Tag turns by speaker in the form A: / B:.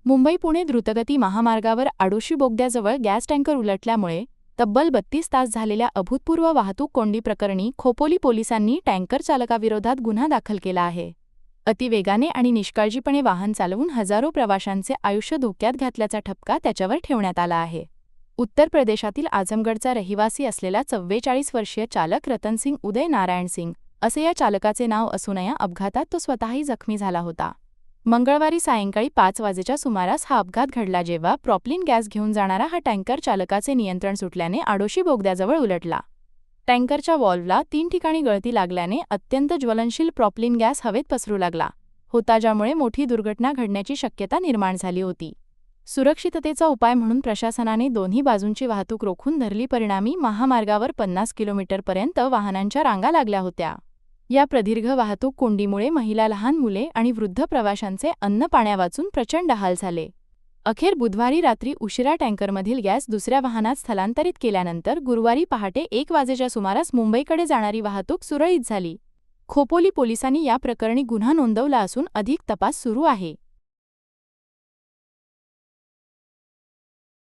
A: मुंबई पुणे द्रुतगती महामार्गावर Adoshi बोगद्याजवळ gas tanker उलटल्यामुळे तब्बल 32 तास झालेल्या अभूतपूर्व वाहतूक कोंडी प्रकरणी खोपोली पोलिसांनी टँकर चालकाविरोधात गुन्हा दाखल केला आहे. अतिवेगाने आणि निष्काळजीपणे वाहन चालवून हजारो प्रवाशांचे आयुष्य धोक्यात घातल्याचा ठपका त्याच्यावर ठेवण्यात आला आहे. उत्तर प्रदेशातील आझमगडचा रहिवासी असलेला 44 वर्षीय चालक रतनसिंग उदय नारायण सिंग असे या चालकाचे नाव असून या अपघातात तो स्वतःही जखमी झाला होता. मंगळवारी सायंकाळी 5 वाजेच्या सुमारास हा अपघात घडला जेव्हा प्रॉपलिन गॅस घेऊन जाणारा हा टँकर चालकाचे नियंत्रण सुटल्याने आडोशी बोगद्याजवळ उलटला. टँकरच्या व्हॉल्व्हला 3 ठिकाणी गळती लागल्याने अत्यंत ज्वलनशील प्रॉपलिन गॅस हवेत पसरू लागला होता, ज्यामुळे मोठी दुर्घटना घडण्याची शक्यता निर्माण झाली होती. सुरक्षिततेचा उपाय म्हणून प्रशासनाने दोन्ही बाजूंची वाहतूक रोखून धरली. परिणामी महामार्गावर 50 किलोमीटरपर्यंत वाहनांच्या रांगा लागल्या होत्या. या प्रदीर्घ वाहतूक कोंडीमुळे महिला, लहान मुले आणि वृद्ध प्रवाशांचे अन्न पाण्यावाचून प्रचंड हाल झाले. अखेर बुधवारी रात्री उशिरा टँकरमधील गॅस दुसऱ्या वाहनात स्थलांतरित केल्यानंतर गुरुवारी पहाटे 1 वाजेच्या सुमारास मुंबईकडे जाणारी वाहतूक सुरळीत झाली. खोपोली पोलिसांनी या प्रकरणी गुन्हा नोंदवला असून अधिक तपास सुरू आहे.